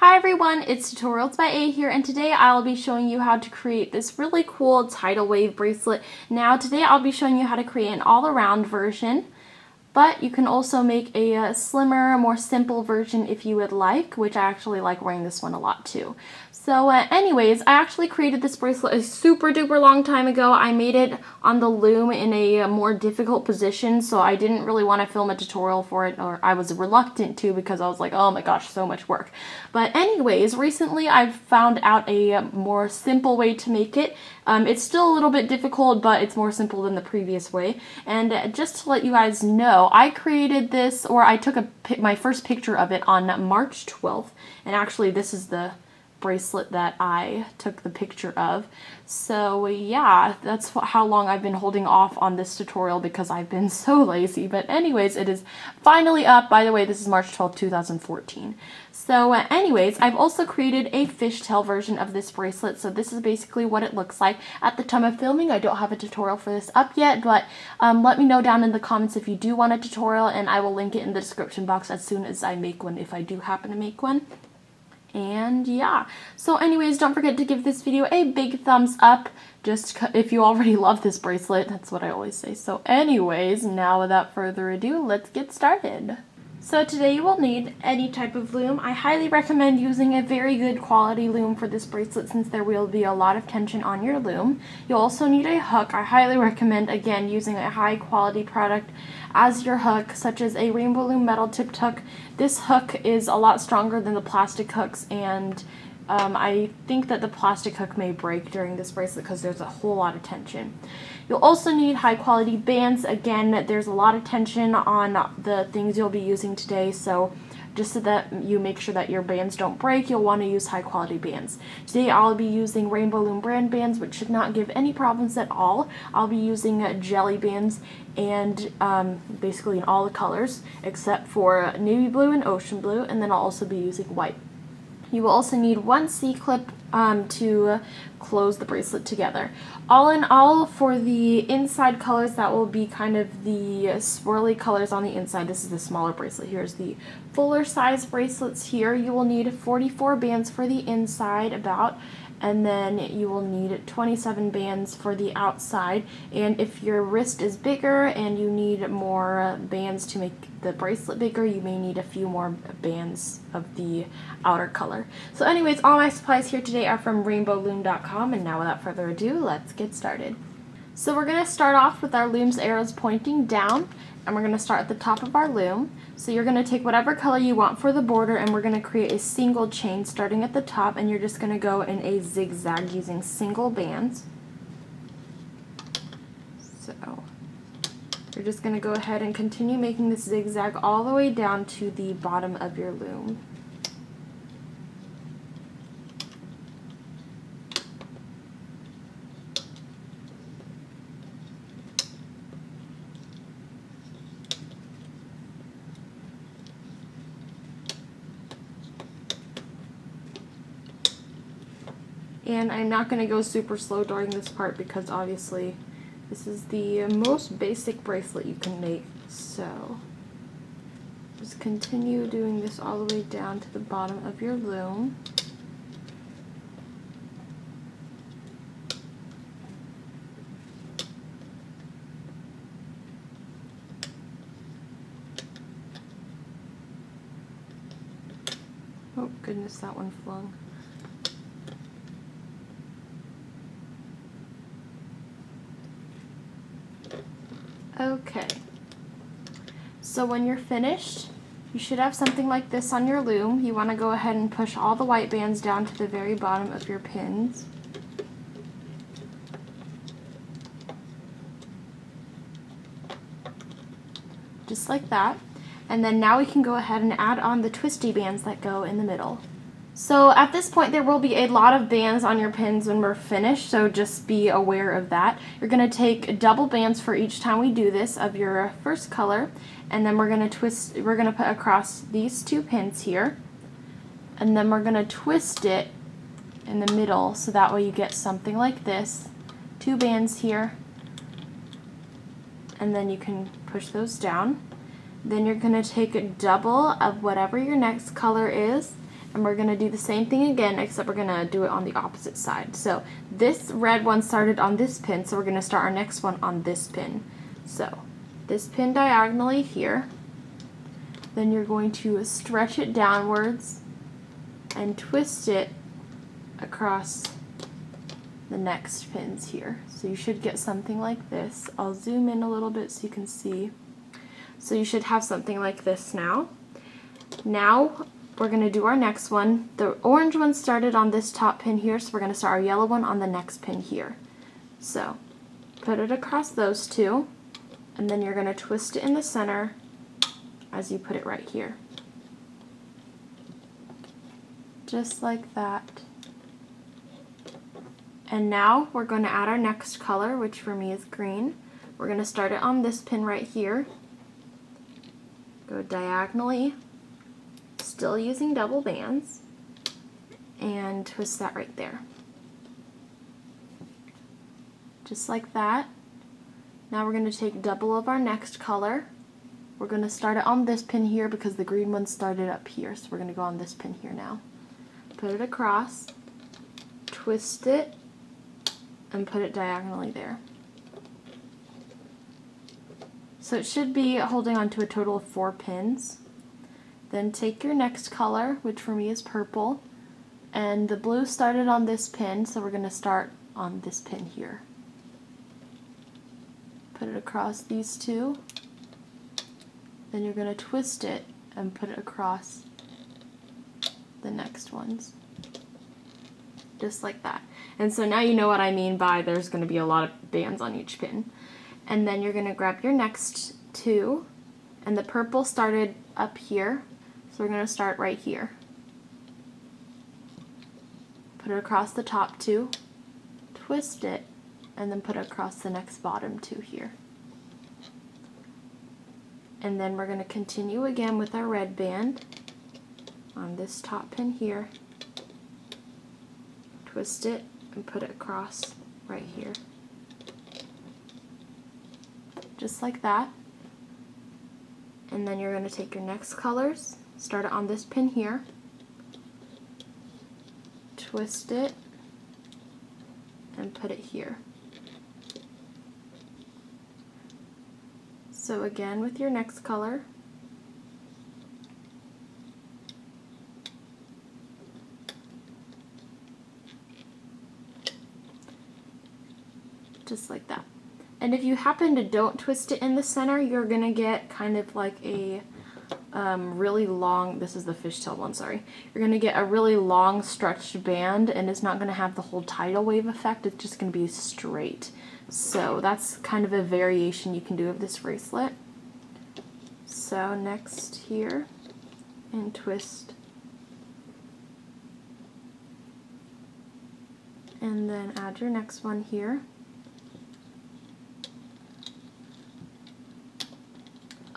Hi everyone, it's Tutorials by A here, and today I'll be showing you how to create this really cool Tidal Wave bracelet. Now today I'll be showing you how to create an all-around version, but you can also make a slimmer, more simple version if you would like, which I actually like wearing this one a lot too. So anyways, I actually created this bracelet a super duper long time ago. I made it on the loom in a more difficult position, so I didn't really want to film a tutorial for it, or I was reluctant to because I was like, oh my gosh, so much work. But anyways, recently I've found out a more simple way to make it. It's still a little bit difficult, but it's more simple than the previous way. And just to let you guys know, I created this, or I took my first picture of it on March 12th, and actually this is the bracelet that I took the picture of. So yeah, that's how long I've been holding off on this tutorial because I've been so lazy. But anyways, it is finally up. By the way, this is March 12th, 2014. So anyways, I've also created a fishtail version of this bracelet. So this is basically what it looks like. At the time of filming, I don't have a tutorial for this up yet, but let me know down in the comments if you do want a tutorial, and I will link it in the description box as soon as I make one, if I do happen to make one. And yeah, so anyways, don't forget to give this video a big thumbs up, just if you already love this bracelet. That's what I always say. So anyways, now without further ado, let's get started. So today you will need any type of loom. I highly recommend using a very good quality loom for this bracelet since there will be a lot of tension on your loom. You'll also need a hook. I highly recommend, again, using a high quality product as your hook, such as a Rainbow Loom metal tipped hook. This hook is a lot stronger than the plastic hooks, and I think that the plastic hook may break during this bracelet because there's a whole lot of tension. You'll also need high quality bands. Again, there's a lot of tension on the things you'll be using today, so just so that you make sure that your bands don't break, you'll want to use high quality bands. Today I'll be using Rainbow Loom brand bands, which should not give any problems at all. I'll be using jelly bands, and basically in all the colors except for navy blue and ocean blue, and then I'll also be using white. You will also need one C-clip to close the bracelet together. All in all, for the inside colors, that will be kind of the swirly colors on the inside. This is the smaller bracelet. Here's the fuller size bracelets here. You will need 44 bands for the inside about, and then you will need 27 bands for the outside. And if your wrist is bigger and you need more bands to make the bracelet bigger, you may need a few more bands of the outer color. So anyways, all my supplies here today are from rainbowloom.com, and now without further ado, let's get started. So we're going to start off with our loom's arrows pointing down, and we're going to start at the top of our loom. So you're going to take whatever color you want for the border, and we're going to create a single chain starting at the top, and you're just going to go in a zigzag using single bands. So you're just going to go ahead and continue making this zigzag all the way down to the bottom of your loom. And I'm not going to go super slow during this part because obviously this is the most basic bracelet you can make. So just continue doing this all the way down to the bottom of your loom. Oh goodness, that one flung. Okay, so when you're finished, you should have something like this on your loom. You want to go ahead and push all the white bands down to the very bottom of your pins. Just like that. And then now we can go ahead and add on the twisty bands that go in the middle. So at this point there will be a lot of bands on your pins when we're finished, so just be aware of that. You're going to take double bands for each time we do this of your first color, and then we're going to put across these two pins here, and then we're going to twist it in the middle so that way you get something like this. Two bands here, and then you can push those down. Then you're going to take a double of whatever your next color is, And we're going to do the same thing again, except we're going to do it on the opposite side. So this red one started on this pin, so we're going to start our next one on this pin. So this pin diagonally here, then you're going to stretch it downwards and twist it across the next pins here. So you should get something like this. I'll zoom in a little bit so you can see. So you should have something like this now. Now we're going to do our next one. The orange one started on this top pin here, so we're going to start our yellow one on the next pin here. So put it across those two, and then you're going to twist it in the center as you put it right here. Just like that. And now we're going to add our next color, which for me is green. We're going to start it on this pin right here. Go diagonally, still using double bands, and twist that right there. Just like that. Now we're going to take double of our next color. We're going to start it on this pin here because the green one started up here, so we're going to go on this pin here now. Put it across, twist it, and put it diagonally there. So it should be holding on to a total of 4 pins. Then take your next color, which for me is purple, and the blue started on this pin, so we're going to start on this pin here. Put it across these two, then you're going to twist it and put it across the next ones. Just like that. And so now you know what I mean by there's going to be a lot of bands on each pin. And then you're going to grab your next two, and the purple started up here, so we're going to start right here. Put it across the top two, twist it, and then put it across the next bottom two here. And then we're going to continue again with our red band on this top pin here, twist it, and put it across right here. Just like that. And then you're going to take your next colors, start it on this pin here, twist it, and put it here. So again with your next color, just like that. And if you happen to don't twist it in the center, you're going to get kind of like a really long, this is the fishtail one, sorry. You're going to get a really long stretched band, and it's not going to have the whole tidal wave effect, it's just going to be straight. So that's kind of a variation you can do of this bracelet. So next here, and twist. And then add your next one here.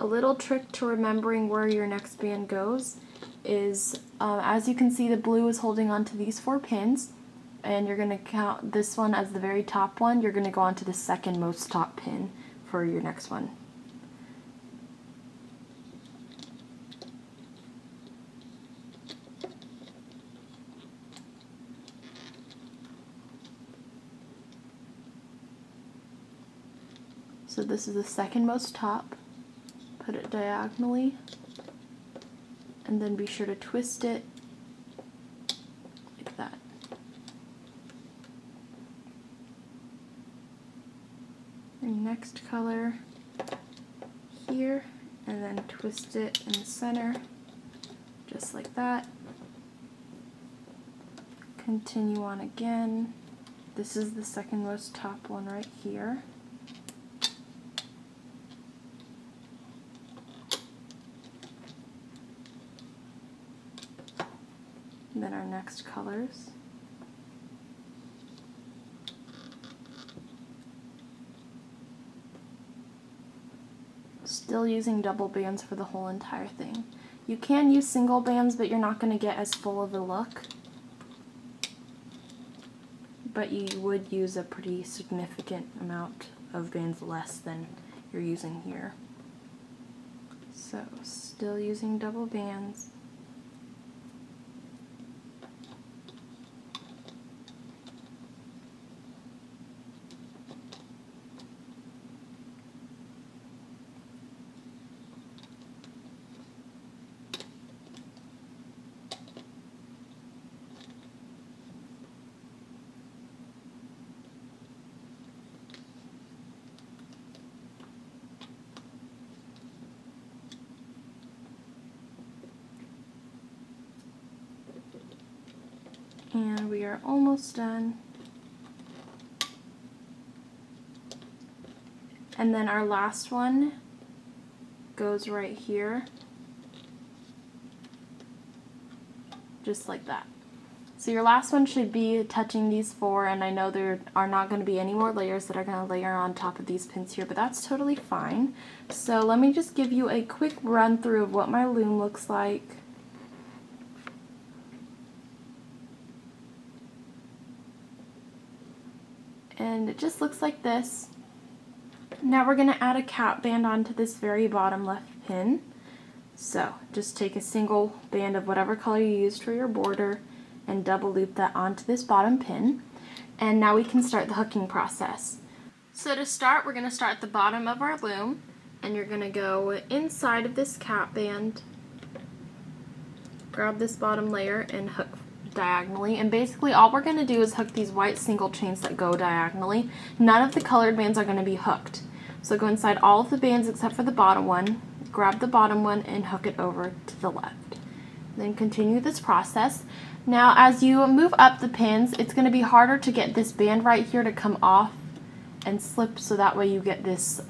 A little trick to remembering where your next band goes is, as you can see, the blue is holding on to these 4 pins, and you're going to count this one as the very top one. You're going to go on to the second most top pin for your next one. So this is the second most top. Put it diagonally, and then be sure to twist it like that. Your next color here, and then twist it in the center, just like that. Continue on again. This is the second most top one right here. And then our next colors. Still using double bands for the whole entire thing. You can use single bands, but you're not going to get as full of a look. But you would use a pretty significant amount of bands less than you're using here. So still using double bands. And we are almost done. And then our last one goes right here, just like that. So your last one should be touching these four, and I know there are not going to be any more layers that are going to layer on top of these pins here, but that's totally fine. So let me just give you a quick run through of what my loom looks like. And it just looks like this. Now we're going to add a cap band onto this very bottom left pin. So just take a single band of whatever color you used for your border and double loop that onto this bottom pin. And now we can start the hooking process. So to start, we're going to start at the bottom of our loom, and you're going to go inside of this cap band, grab this bottom layer and hook diagonally. And basically all we're going to do is hook these white single chains that go diagonally. None of the colored bands are going to be hooked. So go inside all of the bands except for the bottom one, grab the bottom one and hook it over to the left. Then continue this process. Now as you move up the pins, it's going to be harder to get this band right here to come off and slip, so that way you get this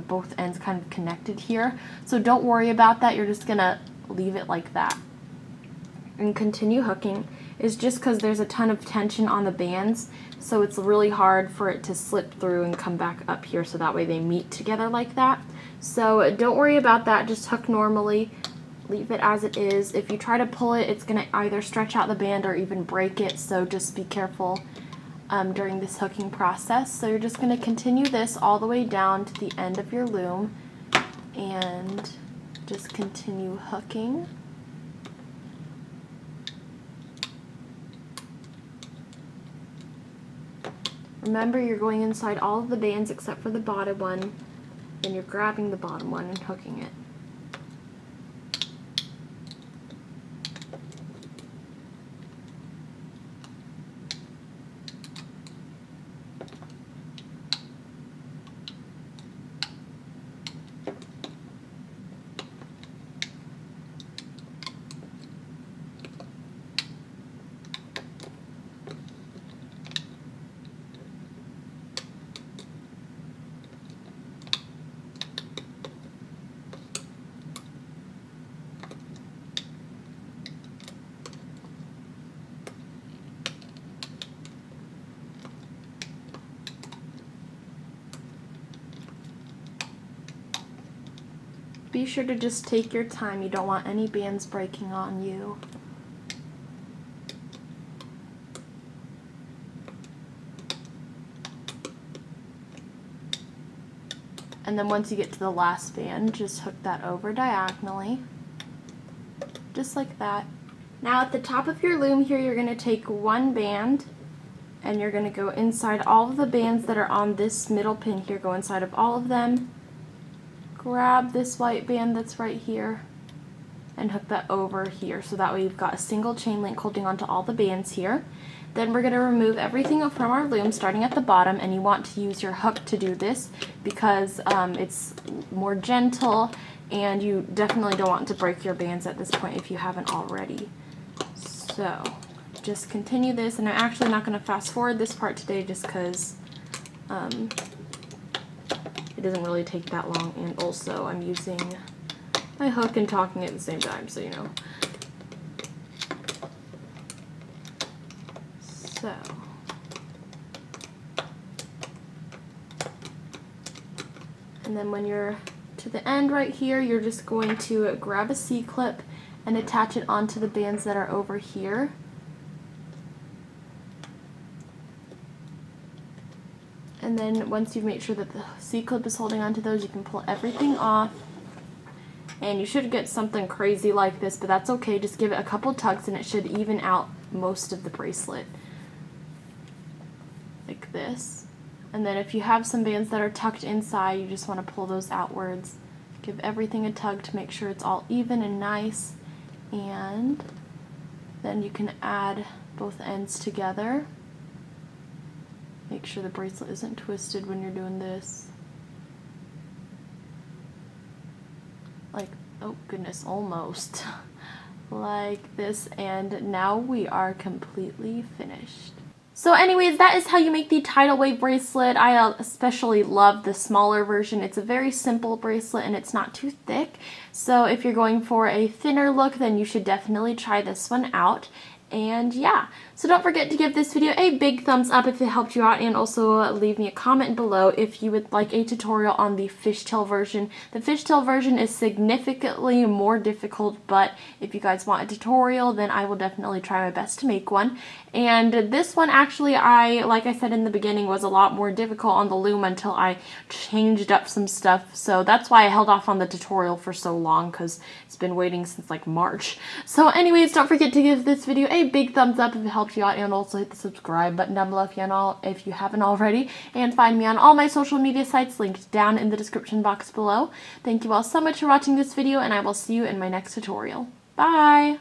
both ends kind of connected here. So don't worry about that, you're just going to leave it like that. And continue hooking. Is just because there's a ton of tension on the bands, so it's really hard for it to slip through and come back up here, so that way they meet together like that. So don't worry about that, just hook normally. Leave it as it is. If you try to pull it, it's going to either stretch out the band or even break it, so just be careful during this hooking process. So you're just going to continue this all the way down to the end of your loom and just continue hooking. Remember, you're going inside all of the bands except for the bottom one, and you're grabbing the bottom one and hooking it. Be sure to just take your time. You don't want any bands breaking on you. And then once you get to the last band, just hook that over diagonally, just like that. Now at the top of your loom here, you're going to take one band and you're going to go inside all of the bands that are on this middle pin here. Go inside of all of them. Grab this white band that's right here and hook that over here, so that way you've got a single chain link holding onto all the bands here. Then we're going to remove everything from our loom starting at the bottom, and you want to use your hook to do this because it's more gentle, and you definitely don't want to break your bands at this point if you haven't already. So just continue this, and I'm actually not going to fast forward this part today just because it doesn't really take that long, and also I'm using my hook and talking at the same time, so you know. So and then when you're to the end right here, you're just going to grab a C-clip and attach it onto the bands that are over here. And then once you've made sure that the C-clip is holding onto those, you can pull everything off. And you should get something crazy like this, but that's okay. Just give it a couple tugs and it should even out most of the bracelet. Like this. And then if you have some bands that are tucked inside, you just want to pull those outwards. Give everything a tug to make sure it's all even and nice. And then you can add both ends together. Make sure the bracelet isn't twisted when you're doing this. Like, oh goodness, almost. like this, and now we are completely finished. So anyways, that is how you make the Tidal Wave bracelet. I especially love the smaller version. It's a very simple bracelet and it's not too thick. So if you're going for a thinner look, then you should definitely try this one out. And yeah, so don't forget to give this video a big thumbs up if it helped you out, and also leave me a comment below if you would like a tutorial on the fishtail version. The fishtail version is significantly more difficult, but if you guys want a tutorial, then I will definitely try my best to make one. And this one actually, like I said in the beginning, was a lot more difficult on the loom until I changed up some stuff. So that's why I held off on the tutorial for so long, because it's been waiting since like March. So anyways, don't forget to give this video a big thumbs up if it helped you out, and also hit the subscribe button down below if you haven't already, and find me on all my social media sites linked down in the description box below. Thank you all so much for watching this video, and I will see you in my next tutorial. Bye!